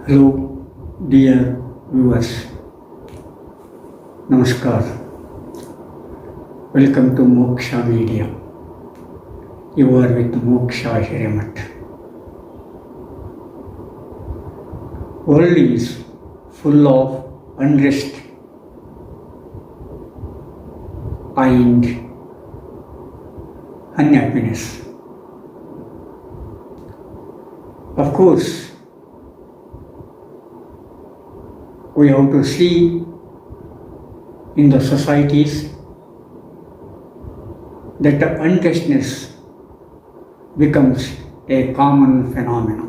Hello, dear viewers. Namaskar. Welcome to Moksha Media. You are with Moksha Hiremat. World is full of unrest and unhappiness. Of course, we have to see in the societies that the unrestness becomes a common phenomenon.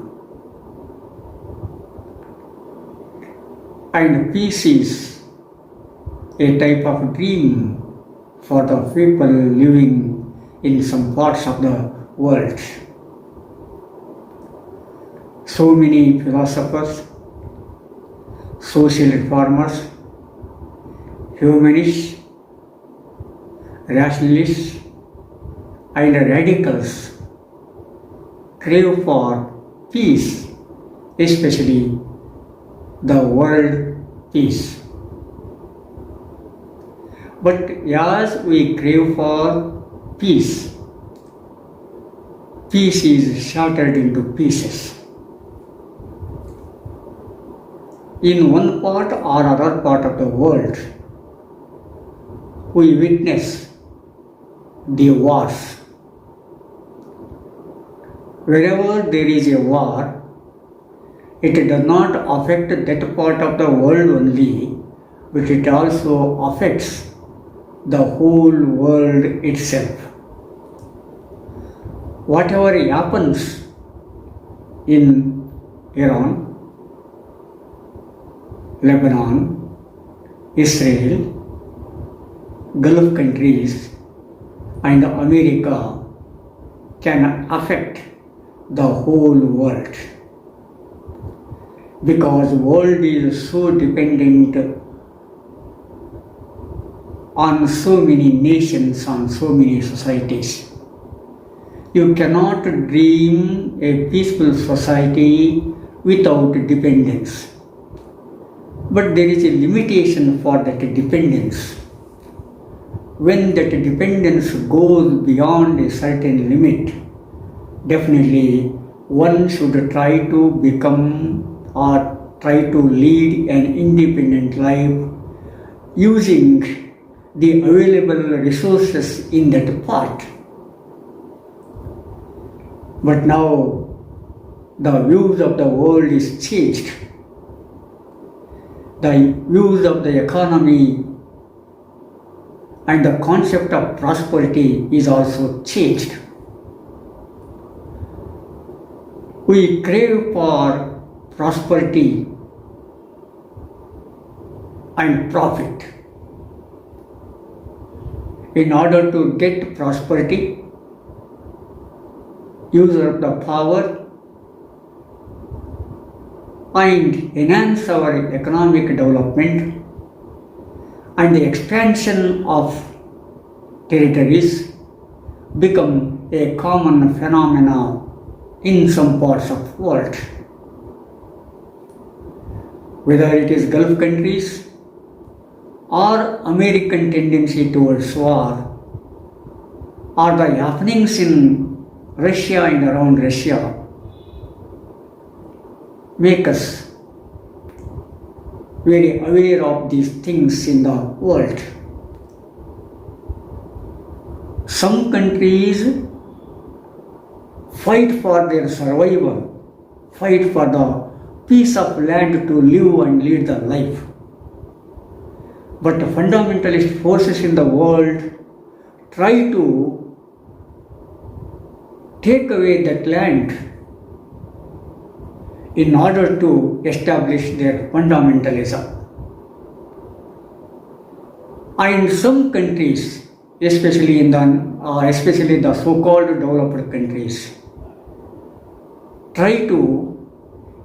And peace is a type of dream for the people living in some parts of the world. So many philosophers, social reformers, humanists, rationalists, and radicals crave for peace, especially the world peace. But as we crave for peace, peace is shattered into pieces. In one part or other part of the world, we witness the wars. Wherever there is a war, it does not affect that part of the world only, but it also affects the whole world itself. Whatever happens in Iran, Lebanon, Israel, Gulf countries, and America can affect the whole world, because world is so dependent on so many nations, on so many societies. You cannot dream a peaceful society without dependence. But there is a limitation for that dependence. When that dependence goes beyond a certain limit, definitely one should try to become or try to lead an independent life using the available resources in that part. But now the views of the world is changed. The views of the economy and the concept of prosperity is also changed. We crave for prosperity and profit. In order to get prosperity, use of the power and enhance our economic development and the expansion of territories become a common phenomena in some parts of the world. Whether it is Gulf countries or American tendency towards war, or the happenings in Russia and around Russia, make us very aware of these things in the world. Some countries fight for their survival, fight for the piece of land to live and lead the life. But the fundamentalist forces in the world try to take away that land in order to establish their fundamentalism. And some countries, especially the so-called developed countries, try to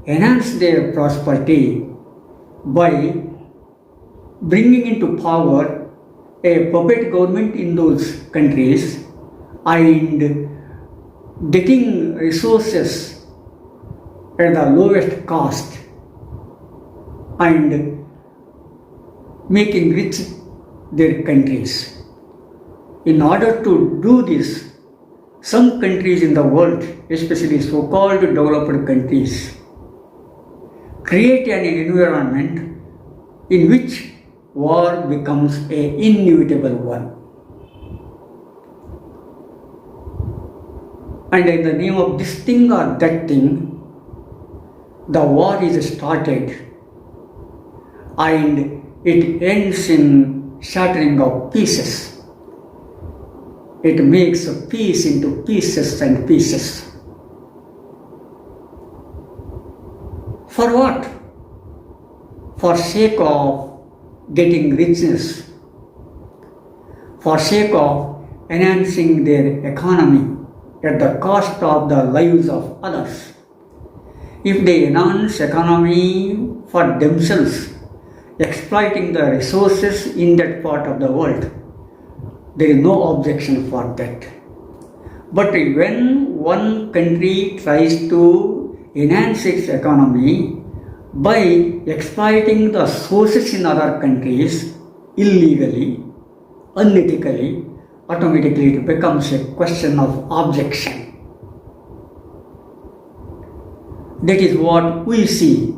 enhance their prosperity by bringing into power a puppet government in those countries and getting resources at the lowest cost and making rich their countries. In order to do this, some countries in the world, especially so-called developed countries, create an environment in which war becomes an inevitable one. And in the name of this thing or that thing, the war is started and it ends in shattering of pieces. It makes a piece into pieces and pieces. For what? For sake of getting richness, for sake of enhancing their economy at the cost of the lives of others. If they enhance economy for themselves, exploiting the resources in that part of the world, there is no objection for that. But when one country tries to enhance its economy by exploiting the sources in other countries illegally, unethically, automatically it becomes a question of objection. That is what we see.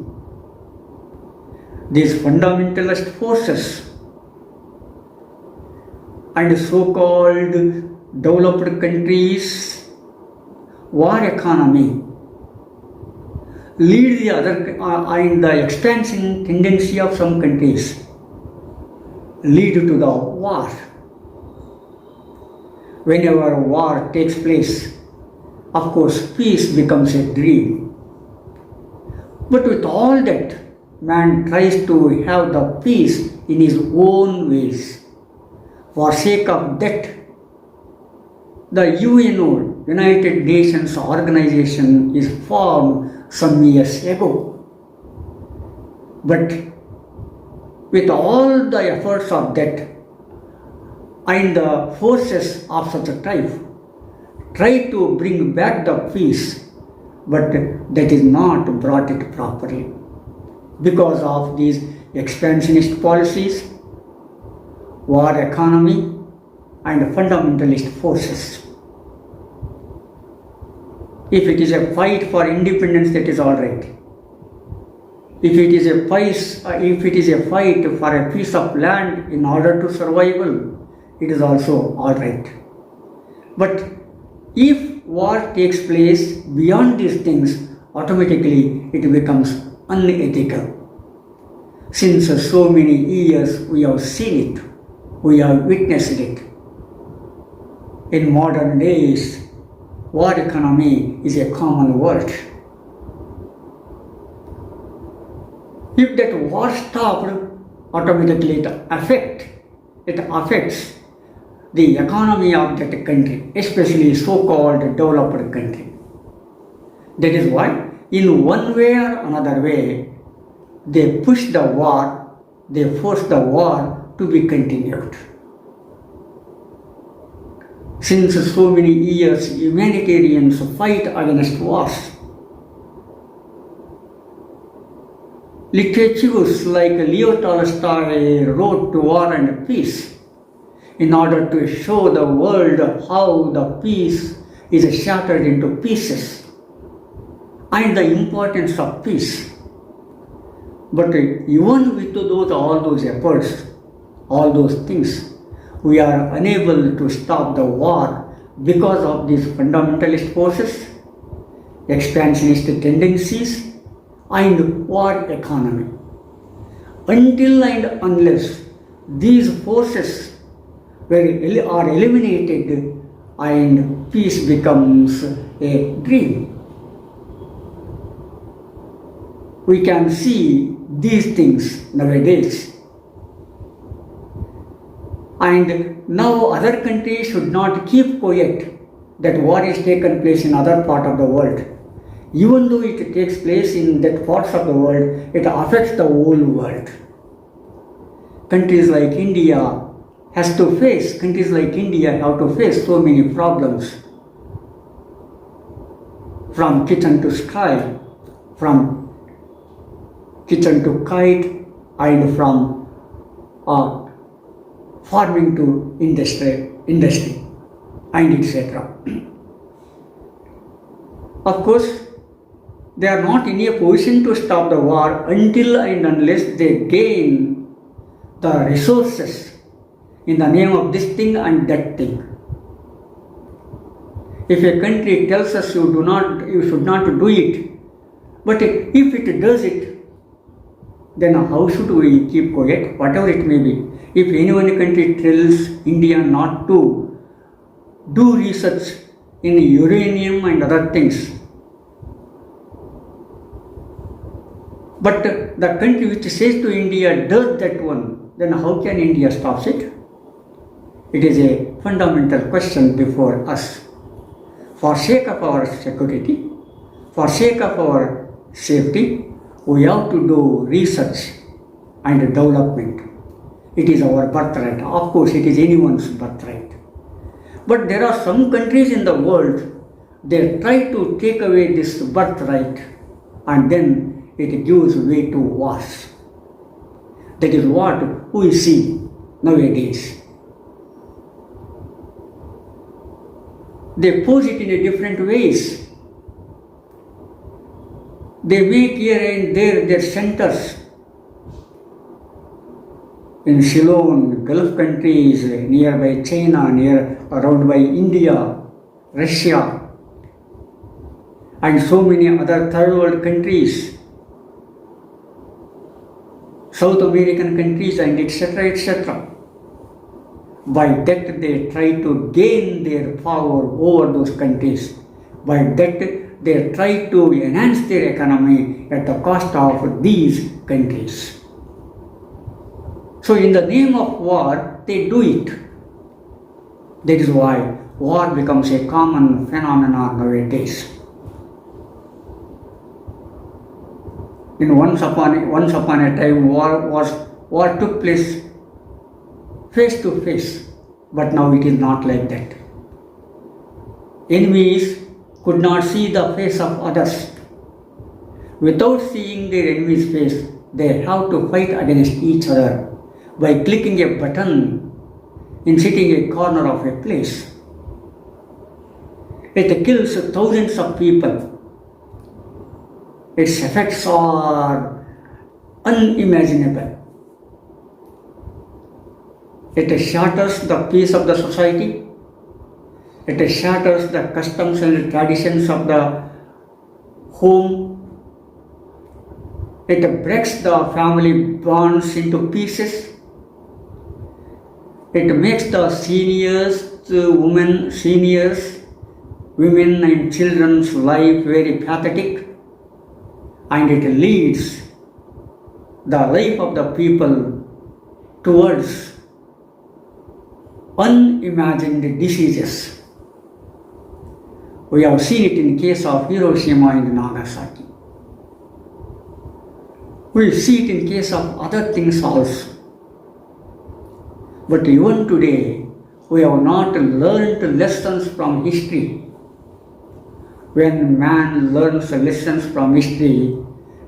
These fundamentalist forces and so-called developed countries' war economy lead the other and the expansion tendency of some countries lead to the war. Whenever war takes place, of course, peace becomes a dream. But with all that, man tries to have the peace in his own ways. For sake of that, the UNO, United Nations Organization, is formed some years ago. But with all the efforts of that and the forces of such a type, try to bring back the peace, but that is not brought it properly because of these expansionist policies, war economy, and fundamentalist forces. If it is a fight for independence, that is all right. If it is a fight for a piece of land in order to survival, it is also all right. But if war takes place beyond these things, automatically it becomes unethical. Since so many years we have seen it, we have witnessed it. In modern days, war economy is a common word. If that war stopped, automatically it affects the economy of that country, especially so-called developed country. That is why, in one way or another way, they push the war, they force the war to be continued. Since so many years, humanitarians fight against wars. Literatures like Leo Tolstoy wrote to War and Peace in order to show the world how the peace is shattered into pieces and the importance of peace. But even with all those efforts, all those things, we are unable to stop the war because of these fundamentalist forces, expansionist tendencies, and war economy. Until and unless these forces are eliminated and peace becomes a dream. We can see these things nowadays. And now other countries should not keep quiet that war is taken place in other part of the world. Even though it takes place in that parts of the world, it affects the whole world. Countries like India have to face so many problems, from kitchen to sky, from kitchen to kite, and from farming to industry and etc. Of course, they are not in a position to stop the war until and unless they gain the resources in the name of this thing and that thing. If a country tells us you should not do it, but if it does it, then how should we keep quiet, whatever it may be? If any one country tells India not to do research in uranium and other things, but the country which says to India does that one, then how can India stop it? It is a fundamental question before us. For sake of our security, for sake of our safety, we have to do research and development. It is our birthright. Of course, it is anyone's birthright. But there are some countries in the world, they try to take away this birthright and then it gives way to wars. That is what we see nowadays. They pose it in a different ways. They make here and there their centers. In Ceylon, Gulf countries, nearby China, around by India, Russia, and so many other third world countries, South American countries, and etc. etc. By that they try to gain their power over those countries. By that they try to enhance their economy at the cost of these countries. So in the name of war, they do it. That is why war becomes a common phenomenon nowadays. Once upon a time, war took place face to face, but now it is not like that. Enemies could not see the face of others. Without seeing their enemy's face, they have to fight against each other by clicking a button in sitting a corner of a place. It kills thousands of people. Its effects are unimaginable. It shatters the peace of the society. It shatters the customs and traditions of the home. It breaks the family bonds into pieces. It makes the women and children's life very pathetic, and it leads the life of the people towards unimagined diseases. We have seen it in case of Hiroshima and Nagasaki. We see it in case of other things also. But even today, we have not learned lessons from history. When man learns lessons from history,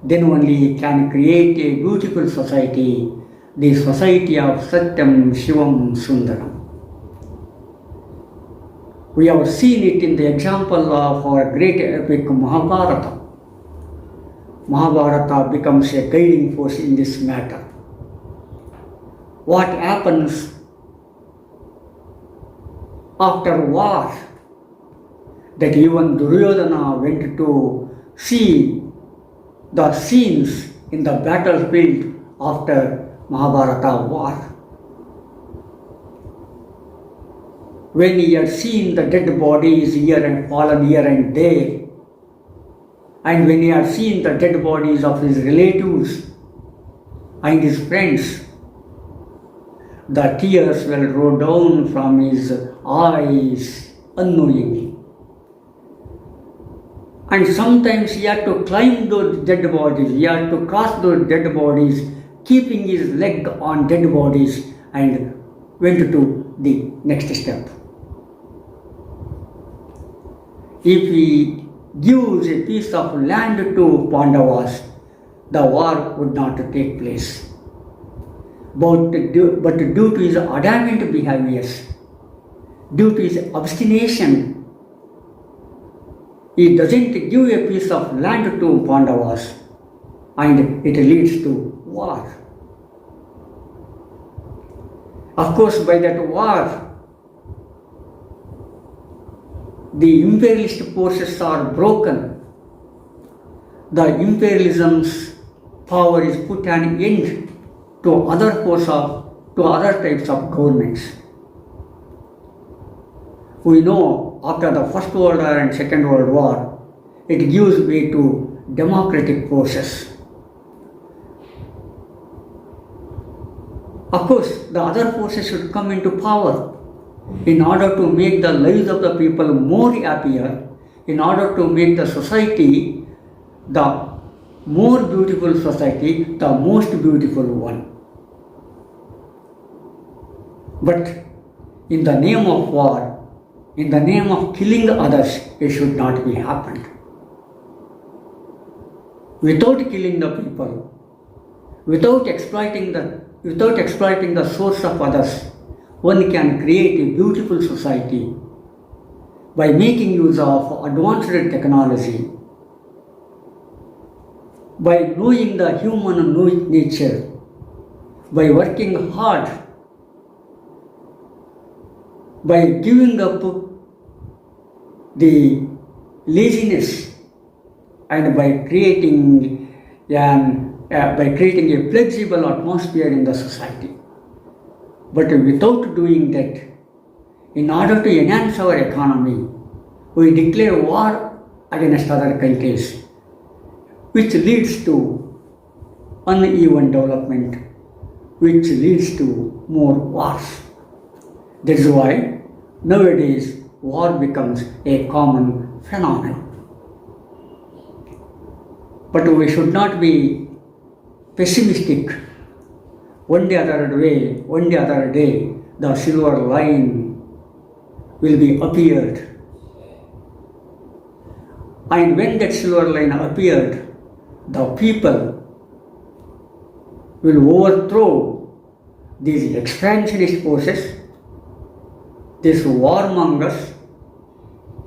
then only he can create a beautiful society, the society of Satyam, Shivam, Sundaram. We have seen it in the example of our great epic Mahabharata. Mahabharata becomes a guiding force in this matter. What happens after war? That even Duryodhana went to see the scenes in the battlefield after Mahabharata war. When he had seen the dead bodies here and fallen here and there, and when he had seen the dead bodies of his relatives and his friends, the tears will roll down from his eyes unknowingly. And sometimes he had to climb those dead bodies, he had to cross those dead bodies, keeping his leg on dead bodies, and went to the next step. If he gives a piece of land to Pandavas, the war would not take place. But due to his adamant behaviors, due to his obstination, he doesn't give a piece of land to Pandavas, and it leads to war. Of course, by that war, the imperialist forces are broken. The imperialism's power is put an end to other types of governments. We know after the First World War and Second World War, it gives way to democratic forces. Of course, the other forces should come into power in order to make the lives of the people more happier, in order to make the society the more beautiful society, the most beautiful one. But in the name of war, in the name of killing others, it should not be happened. Without killing the people, without exploiting the source of others, one can create a beautiful society by making use of advanced technology, by knowing the human nature, by working hard, by giving up the laziness, and by creating a flexible atmosphere in the society. But without doing that, in order to enhance our economy, we declare war against other countries, which leads to uneven development, which leads to more wars. That is why nowadays war becomes a common phenomenon. But we should not be pessimistic. One day other day, the silver line will be appeared. And when that silver line appeared, the people will overthrow these expansionist forces, these warmongers,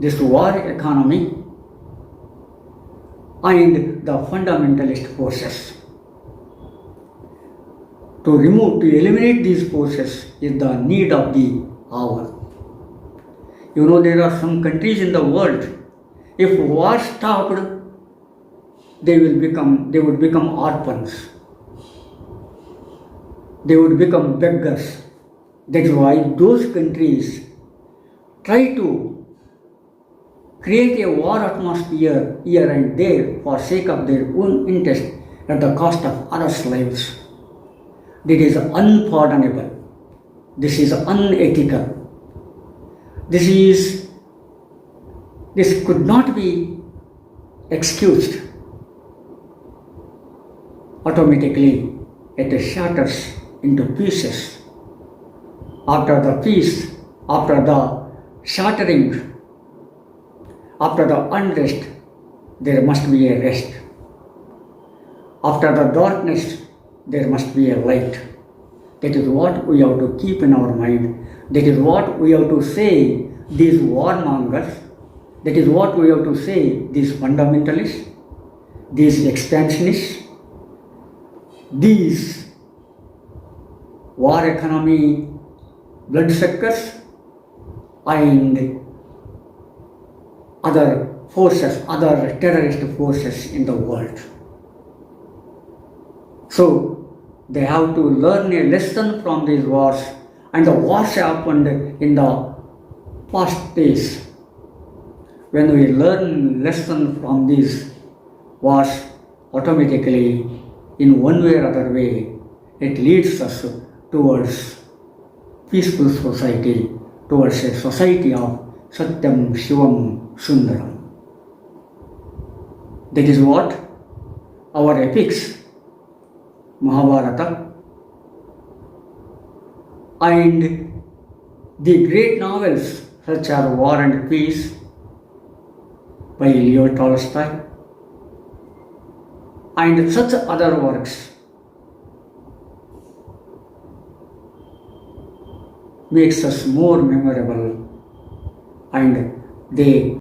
this war economy, and the fundamentalist forces. To eliminate these forces is the need of the hour. You know, there are some countries in the world, if war stopped, they would become orphans. They would become beggars. That's why those countries try to create a war atmosphere here and there for sake of their own interest at the cost of others' lives. This is unpardonable. This is unethical. This could not be excused. Automatically, it shatters into pieces. After the peace, after the shattering, after the unrest, there must be a rest. After the darkness, there must be a light. That is what we have to keep in our mind. That is what we have to say, these warmongers. That is what we have to say, these fundamentalists, these expansionists, these war economy bloodsuckers, and other forces, other terrorist forces in the world. So they have to learn a lesson from these wars, and the wars happened in the past days. When we learn lesson from these wars, automatically, in one way or other way, it leads us towards peaceful society, towards a society of Satyam, Shivam, Sundaram. That is what our epics, Mahabharata, and the great novels such as War and Peace by Leo Tolstoy, and such other works makes us more memorable, and they